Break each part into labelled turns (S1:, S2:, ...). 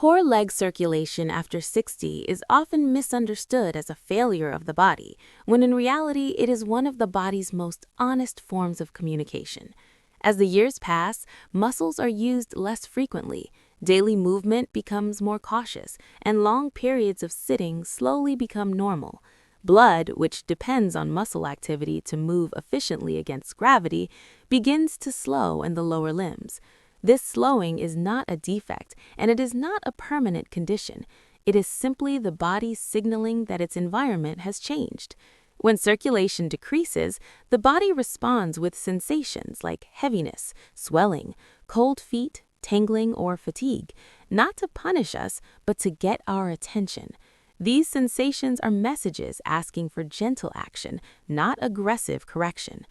S1: Poor leg circulation after 60 is often misunderstood as a failure of the body, when in reality it is one of the body's most honest forms of communication. As the years pass, muscles are used less frequently, daily movement becomes more cautious, and long periods of sitting slowly become normal. Blood, which depends on muscle activity to move efficiently against gravity, begins to slow in the lower limbs. This slowing is not a defect, and it is not a permanent condition. It is simply the body signaling that its environment has changed. When circulation decreases, the body responds with sensations like heaviness, swelling, cold feet, tingling, or fatigue, not to punish us, but to get our attention. These sensations are messages asking for gentle action, not aggressive correction.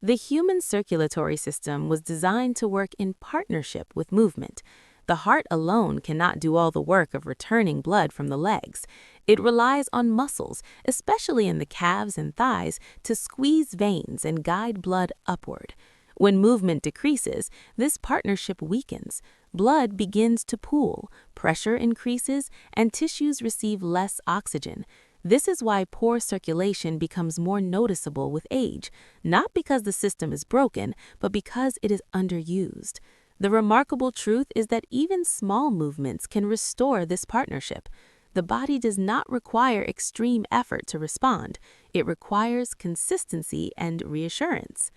S1: The human circulatory system was designed to work in partnership with movement. The heart alone cannot do all the work of returning blood from the legs. It relies on muscles, especially in the calves and thighs, to squeeze veins and guide blood upward. When movement decreases, this partnership weakens. Blood begins to pool, pressure increases, and tissues receive less oxygen. This is why poor circulation becomes more noticeable with age, not because the system is broken, but because it is underused. The remarkable truth is that even small movements can restore this partnership. The body does not require extreme effort to respond. It requires consistency and reassurance.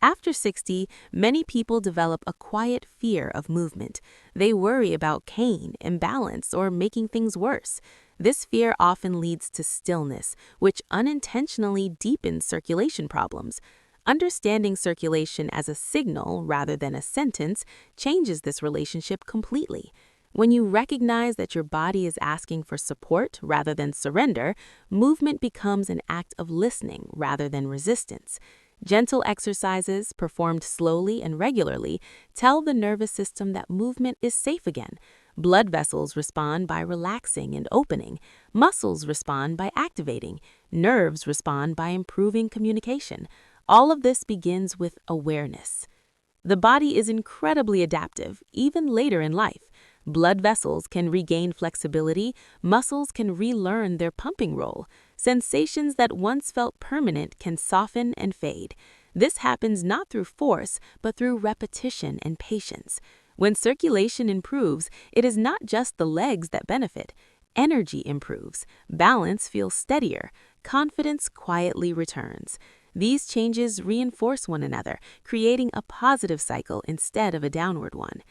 S1: After 60, many people develop a quiet fear of movement. They worry about pain, imbalance, or making things worse. This fear often leads to stillness, which unintentionally deepens circulation problems. Understanding circulation as a signal rather than a sentence changes this relationship completely. When you recognize that your body is asking for support rather than surrender, movement becomes an act of listening rather than resistance. Gentle exercises, performed slowly and regularly, tell the nervous system that movement is safe again. Blood vessels respond by relaxing and opening. Muscles respond by activating. Nerves respond by improving communication. All of this begins with awareness. The body is incredibly adaptive, even later in life. Blood vessels can regain flexibility, muscles can relearn their pumping role. Sensations that once felt permanent can soften and fade. This happens not through force, but through repetition and patience. When circulation improves, it is not just the legs that benefit. Energy improves, balance feels steadier, confidence quietly returns. These changes reinforce one another, creating a positive cycle instead of a downward one.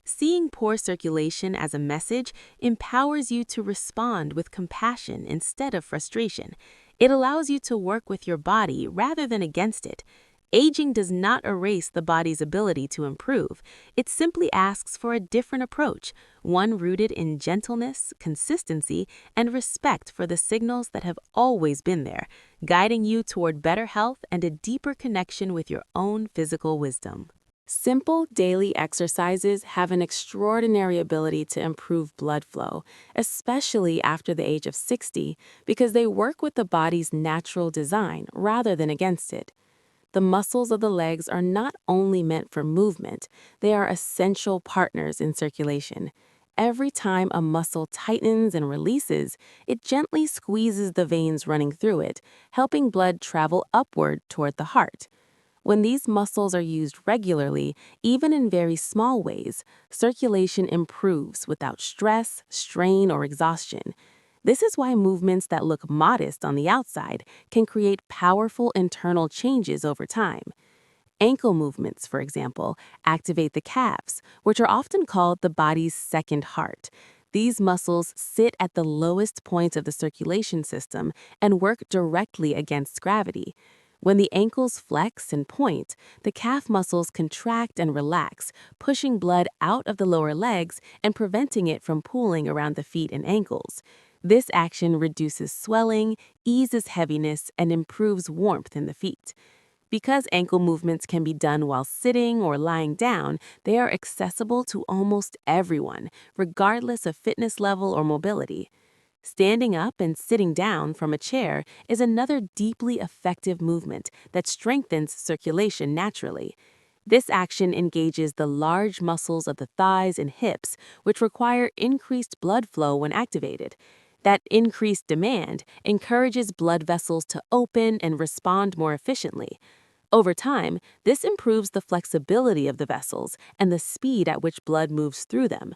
S1: Seeing poor circulation as a message empowers you to respond with compassion instead of frustration. It allows you to work with your body rather than against it. Aging does not erase the body's ability to improve. It simply asks for a different approach, one rooted in gentleness, consistency, and respect for the signals that have always been there, guiding you toward better health and a deeper connection with your own physical wisdom. Simple daily exercises have an extraordinary ability to improve blood flow, especially after the age of 60, because they work with the body's natural design rather than against it. The muscles of the legs are not only meant for movement, they are essential partners in circulation. Every time a muscle tightens and releases, it gently squeezes the veins running through it, helping blood travel upward toward the heart. When these muscles are used regularly, even in very small ways, circulation improves without stress, strain, or exhaustion. This is why movements that look modest on the outside can create powerful internal changes over time. Ankle movements, for example, activate the calves, which are often called the body's second heart. These muscles sit at the lowest point of the circulation system and work directly against gravity. When the ankles flex and point, the calf muscles contract and relax, pushing blood out of the lower legs and preventing it from pooling around the feet and ankles. This action reduces swelling, eases heaviness, and improves warmth in the feet. Because ankle movements can be done while sitting or lying down, they are accessible to almost everyone, regardless of fitness level or mobility. Standing up and sitting down from a chair is another deeply effective movement that strengthens circulation naturally. This action engages the large muscles of the thighs and hips, which require increased blood flow when activated. That increased demand encourages blood vessels to open and respond more efficiently. Over time, this improves the flexibility of the vessels and the speed at which blood moves through them.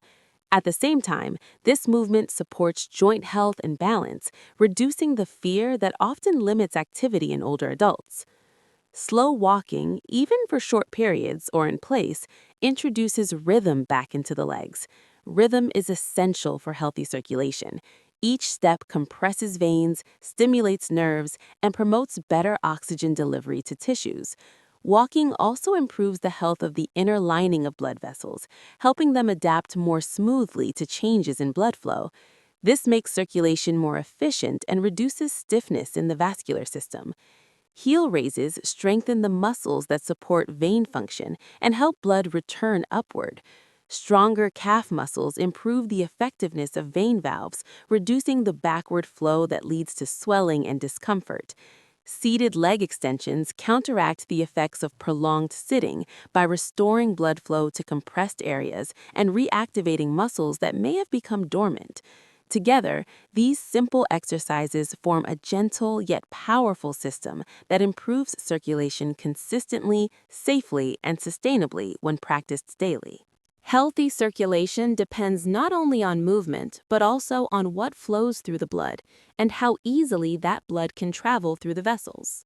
S1: At the same time, this movement supports joint health and balance, reducing the fear that often limits activity in older adults. Slow walking, even for short periods or in place, introduces rhythm back into the legs. Rhythm is essential for healthy circulation. Each step compresses veins, stimulates nerves, and promotes better oxygen delivery to tissues. Walking also improves the health of the inner lining of blood vessels, helping them adapt more smoothly to changes in blood flow. This makes circulation more efficient and reduces stiffness in the vascular system. Heel raises strengthen the muscles that support vein function and help blood return upward. Stronger calf muscles improve the effectiveness of vein valves, reducing the backward flow that leads to swelling and discomfort. Seated leg extensions counteract the effects of prolonged sitting by restoring blood flow to compressed areas and reactivating muscles that may have become dormant. Together, these simple exercises form a gentle yet powerful system that improves circulation consistently, safely, and sustainably when practiced daily. Healthy circulation depends not only on movement, but also on what flows through the blood and how easily that blood can travel through the vessels.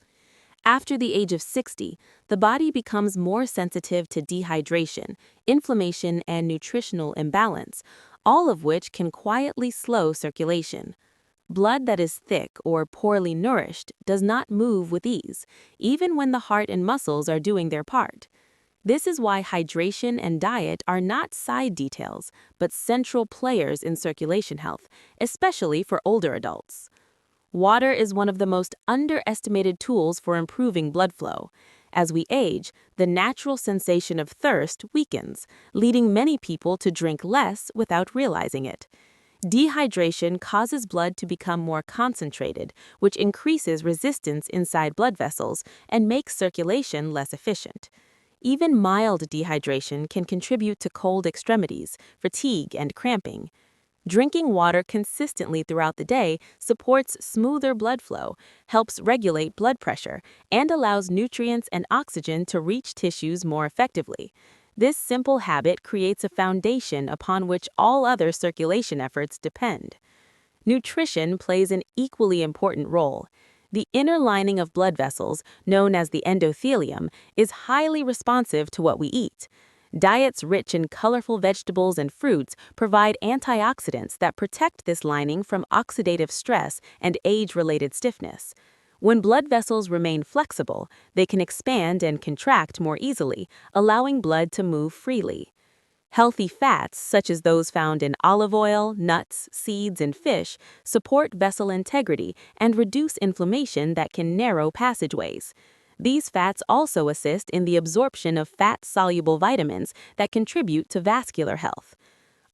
S1: After the age of 60, the body becomes more sensitive to dehydration, inflammation, and nutritional imbalance, all of which can quietly slow circulation. Blood that is thick or poorly nourished does not move with ease, even when the heart and muscles are doing their part. This is why hydration and diet are not side details, but central players in circulation health, especially for older adults. Water is one of the most underestimated tools for improving blood flow. As we age, the natural sensation of thirst weakens, leading many people to drink less without realizing it. Dehydration causes blood to become more concentrated, which increases resistance inside blood vessels and makes circulation less efficient. Even mild dehydration can contribute to cold extremities, fatigue, and cramping. Drinking water consistently throughout the day supports smoother blood flow, helps regulate blood pressure, and allows nutrients and oxygen to reach tissues more effectively. This simple habit creates a foundation upon which all other circulation efforts depend. Nutrition plays an equally important role. The inner lining of blood vessels, known as the endothelium, is highly responsive to what we eat. Diets rich in colorful vegetables and fruits provide antioxidants that protect this lining from oxidative stress and age-related stiffness. When blood vessels remain flexible, they can expand and contract more easily, allowing blood to move freely. Healthy fats, such as those found in olive oil, nuts, seeds, and fish, support vessel integrity and reduce inflammation that can narrow passageways. These fats also assist in the absorption of fat-soluble vitamins that contribute to vascular health.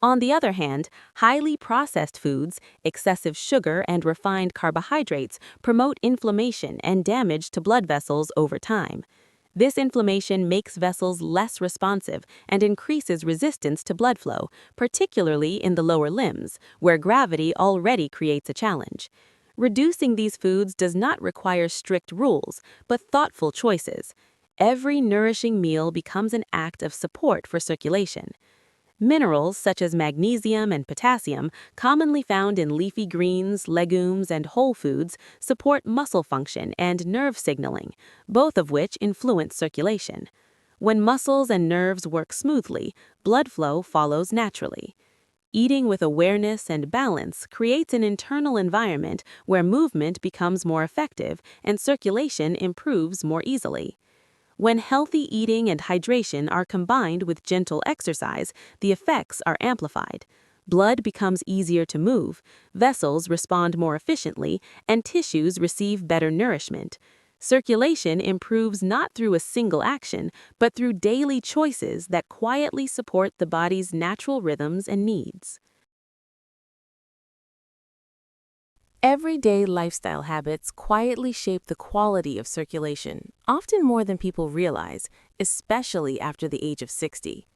S1: On the other hand, highly processed foods, excessive sugar, and refined carbohydrates promote inflammation and damage to blood vessels over time. This inflammation makes vessels less responsive and increases resistance to blood flow, particularly in the lower limbs, where gravity already creates a challenge. Reducing these foods does not require strict rules, but thoughtful choices. Every nourishing meal becomes an act of support for circulation. Minerals such as magnesium and potassium, commonly found in leafy greens, legumes, and whole foods, support muscle function and nerve signaling, both of which influence circulation. When muscles and nerves work smoothly, blood flow follows naturally. Eating with awareness and balance creates an internal environment where movement becomes more effective and circulation improves more easily. When healthy eating and hydration are combined with gentle exercise, the effects are amplified. Blood becomes easier to move, vessels respond more efficiently, and tissues receive better nourishment. Circulation improves not through a single action, but through daily choices that quietly support the body's natural rhythms and needs. Everyday lifestyle habits quietly shape the quality of circulation, often more than people realize, especially after the age of 60.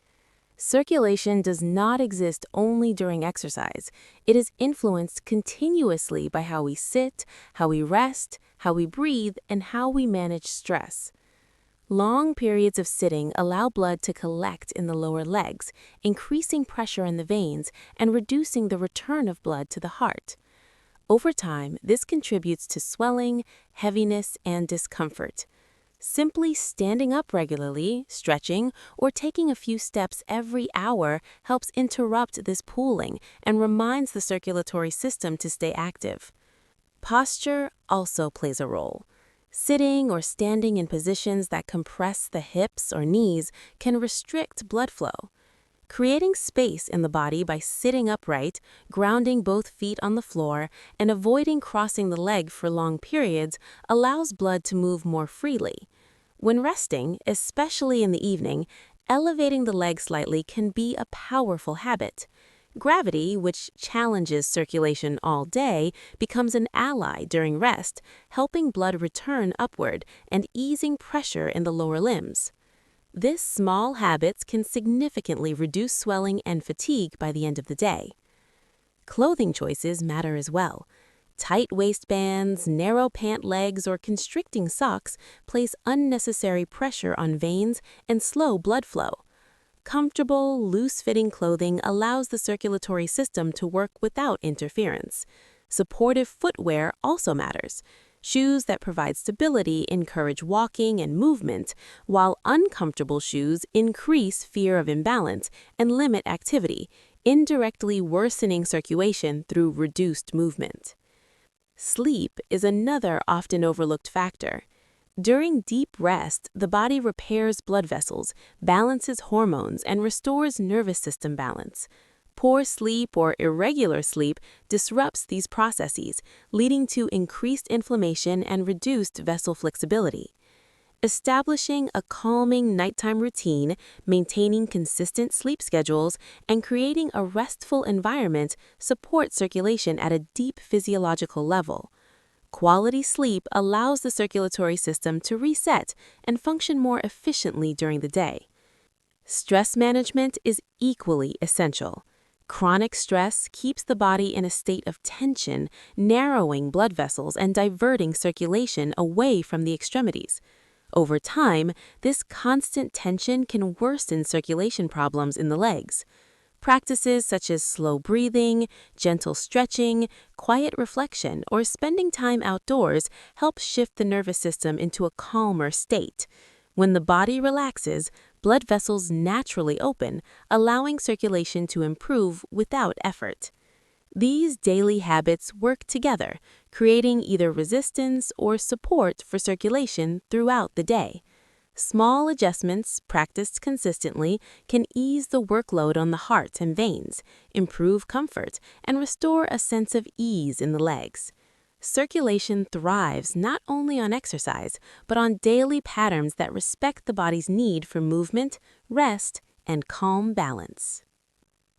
S1: Circulation does not exist only during exercise. It is influenced continuously by how we sit, how we rest, how we breathe, and how we manage stress. Long periods of sitting allow blood to collect in the lower legs, increasing pressure in the veins and reducing the return of blood to the heart. Over time, this contributes to swelling, heaviness, and discomfort. Simply standing up regularly, stretching, or taking a few steps every hour helps interrupt this pooling and reminds the circulatory system to stay active. Posture also plays a role. Sitting or standing in positions that compress the hips or knees can restrict blood flow. Creating space in the body by sitting upright, grounding both feet on the floor, and avoiding crossing the leg for long periods allows blood to move more freely. When resting, especially in the evening, elevating the leg slightly can be a powerful habit. Gravity, which challenges circulation all day, becomes an ally during rest, helping blood return upward and easing pressure in the lower limbs. This small habits can significantly reduce swelling and fatigue by the end of the day. Clothing choices matter as well. Tight waistbands, narrow pant legs, or constricting socks place unnecessary pressure on veins and slow blood flow. Comfortable, loose-fitting clothing allows the circulatory system to work without interference. Supportive footwear also matters. Shoes that provide stability encourage walking and movement, while uncomfortable shoes increase fear of imbalance and limit activity, indirectly worsening circulation through reduced movement. Sleep is another often overlooked factor. During deep rest, the body repairs blood vessels, balances hormones, and restores nervous system balance. Poor sleep or irregular sleep disrupts these processes, leading to increased inflammation and reduced vessel flexibility. Establishing a calming nighttime routine, maintaining consistent sleep schedules, and creating a restful environment support circulation at a deep physiological level. Quality sleep allows the circulatory system to reset and function more efficiently during the day. Stress management is equally essential. Chronic stress keeps the body in a state of tension, narrowing blood vessels and diverting circulation away from the extremities. Over time, this constant tension can worsen circulation problems in the legs. Practices such as slow breathing, gentle stretching, quiet reflection, or spending time outdoors help shift the nervous system into a calmer state. When the body relaxes, blood vessels naturally open, allowing circulation to improve without effort. These daily habits work together, creating either resistance or support for circulation throughout the day. Small adjustments, practiced consistently, can ease the workload on the heart and veins, improve comfort, and restore a sense of ease in the legs. Circulation thrives not only on exercise, but on daily patterns that respect the body's need for movement, rest, and calm balance.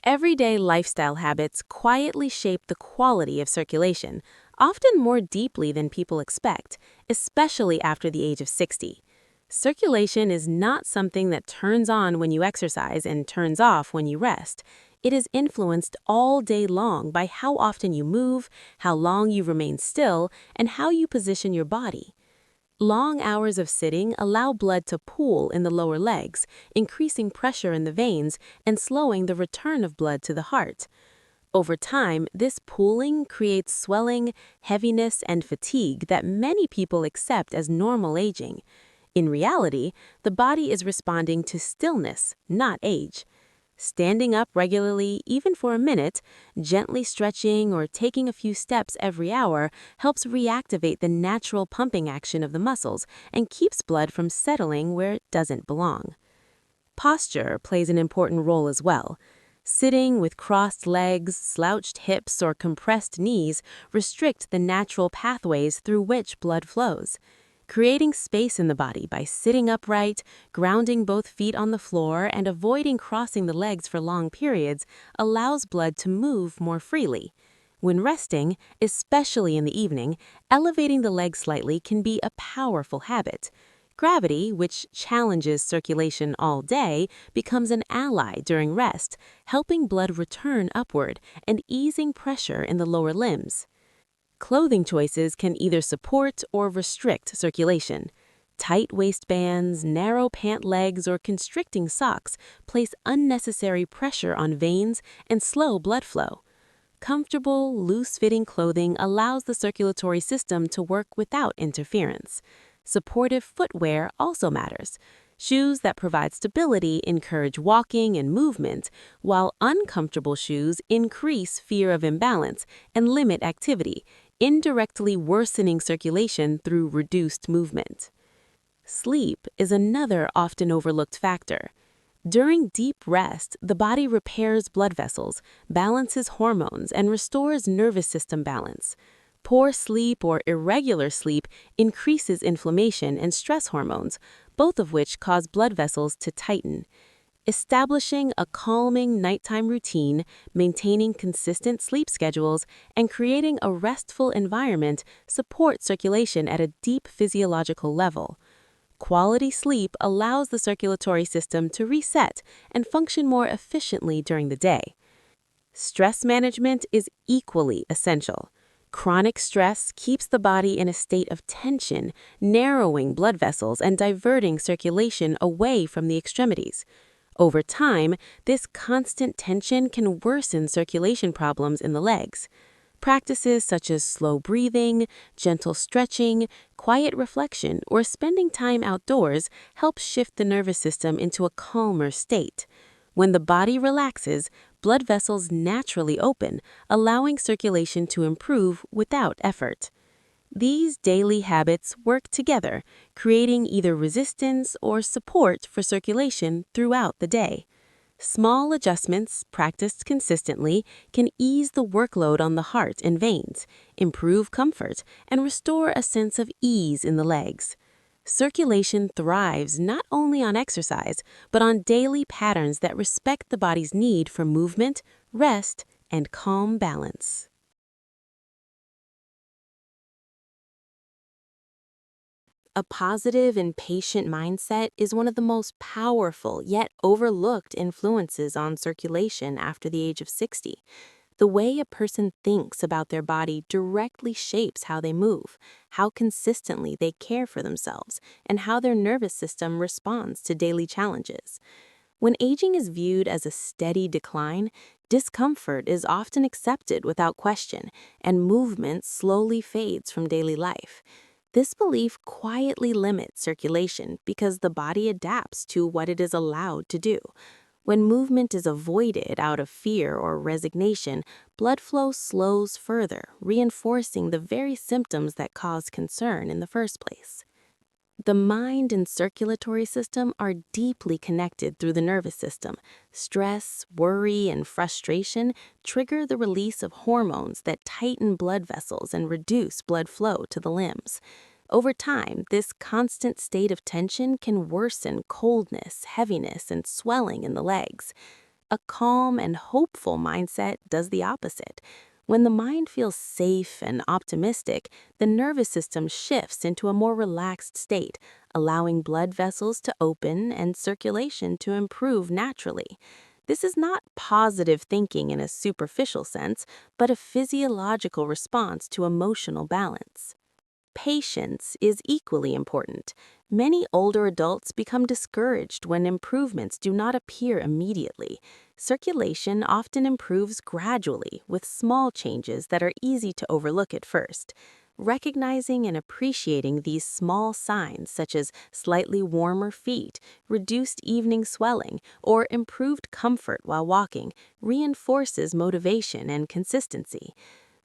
S1: Everyday lifestyle habits quietly shape the quality of circulation, often more deeply than people expect, especially after the age of 60. Circulation is not something that turns on when you exercise and turns off when you rest. It is influenced all day long by how often you move, how long you remain still, and how you position your body. Long hours of sitting allow blood to pool in the lower legs, increasing pressure in the veins and slowing the return of blood to the heart. Over time, this pooling creates swelling, heaviness, and fatigue that many people accept as normal aging. In reality, the body is responding to stillness, not age. Standing up regularly, even for a minute, gently stretching or taking a few steps every hour helps reactivate the natural pumping action of the muscles and keeps blood from settling where it doesn't belong. Posture plays an important role as well. Sitting with crossed legs, slouched hips, or compressed knees restrict the natural pathways through which blood flows. Creating space in the body by sitting upright, grounding both feet on the floor, and avoiding crossing the legs for long periods allows blood to move more freely. When resting, especially in the evening, elevating the legs slightly can be a powerful habit. Gravity, which challenges circulation all day, becomes an ally during rest, helping blood return upward and easing pressure in the lower limbs. Clothing choices can either support or restrict circulation. Tight waistbands, narrow pant legs, or constricting socks place unnecessary pressure on veins and slow blood flow. Comfortable, loose-fitting clothing allows the circulatory system to work without interference. Supportive footwear also matters. Shoes that provide stability encourage walking and movement, while uncomfortable shoes increase fear of imbalance and limit activity, indirectly worsening circulation through reduced movement. Sleep is another often overlooked factor. During deep rest, the body repairs blood vessels, balances hormones, and restores nervous system balance. Poor sleep or irregular sleep increases inflammation and stress hormones, both of which cause blood vessels to tighten. Establishing a calming nighttime routine, maintaining consistent sleep schedules, and creating a restful environment support circulation at a deep physiological level. Quality sleep allows the circulatory system to reset and function more efficiently during the day. Stress management is equally essential. Chronic stress keeps the body in a state of tension, narrowing blood vessels and diverting circulation away from the extremities. Over time, this constant tension can worsen circulation problems in the legs. Practices such as slow breathing, gentle stretching, quiet reflection, or spending time outdoors help shift the nervous system into a calmer state. When the body relaxes, blood vessels naturally open, allowing circulation to improve without effort. These daily habits work together, creating either resistance or support for circulation throughout the day. Small adjustments, practiced consistently, can ease the workload on the heart and veins, improve comfort, and restore a sense of ease in the legs. Circulation thrives not only on exercise, but on daily patterns that respect the body's need for movement, rest, and calm balance. A positive and patient mindset is one of the most powerful yet overlooked influences on circulation after the age of 60. The way a person thinks about their body directly shapes how they move, how consistently they care for themselves, and how their nervous system responds to daily challenges. When aging is viewed as a steady decline, discomfort is often accepted without question, and movement slowly fades from daily life. This belief quietly limits circulation because the body adapts to what it is allowed to do. When movement is avoided out of fear or resignation, blood flow slows further, reinforcing the very symptoms that cause concern in the first place. The mind and circulatory system are deeply connected through the nervous system. Stress, worry, and frustration trigger the release of hormones that tighten blood vessels and reduce blood flow to the limbs. Over time, this constant state of tension can worsen coldness, heaviness, and swelling in the legs. A calm and hopeful mindset does the opposite. When the mind feels safe and optimistic, the nervous system shifts into a more relaxed state, allowing blood vessels to open and circulation to improve naturally. This is not positive thinking in a superficial sense, but a physiological response to emotional balance. Patience is equally important. Many older adults become discouraged when improvements do not appear immediately. Circulation often improves gradually with small changes that are easy to overlook at first. Recognizing and appreciating these small signs, such as slightly warmer feet, reduced evening swelling, or improved comfort while walking, reinforces motivation and consistency.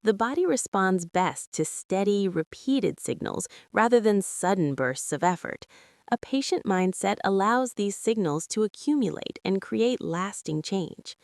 S1: The body responds best to steady, repeated signals rather than sudden bursts of effort. A patient mindset allows these signals to accumulate and create lasting change.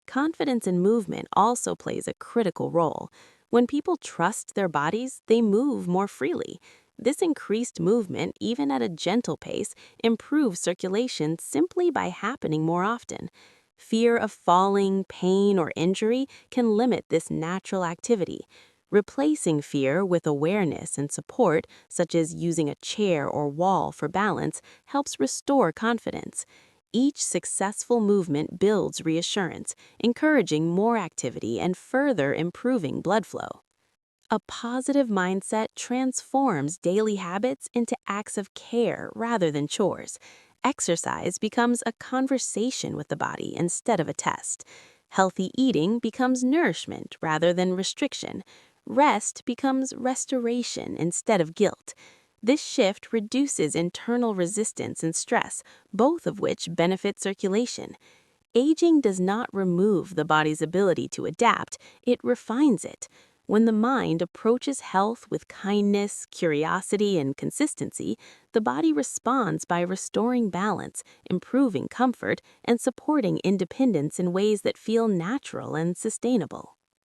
S1: Confidence in movement also plays a critical role. When people trust their bodies, they move more freely. This increased movement, even at a gentle pace, improves circulation simply by happening more often. Fear of falling, pain, or injury can limit this natural activity. Replacing fear with awareness and support, such as using a chair or wall for balance, helps restore confidence. Each successful movement builds reassurance, encouraging more activity and further improving blood flow. A positive mindset transforms daily habits into acts of care rather than chores. Exercise becomes a conversation with the body instead of a test. Healthy eating becomes nourishment rather than restriction. Rest becomes restoration instead of guilt. This shift reduces internal resistance and stress, both of which benefit circulation. Aging does not remove the body's ability to adapt, it refines it. When the mind approaches health with kindness, curiosity, and consistency, the body responds by restoring balance, improving comfort, and supporting independence in ways that feel natural and sustainable.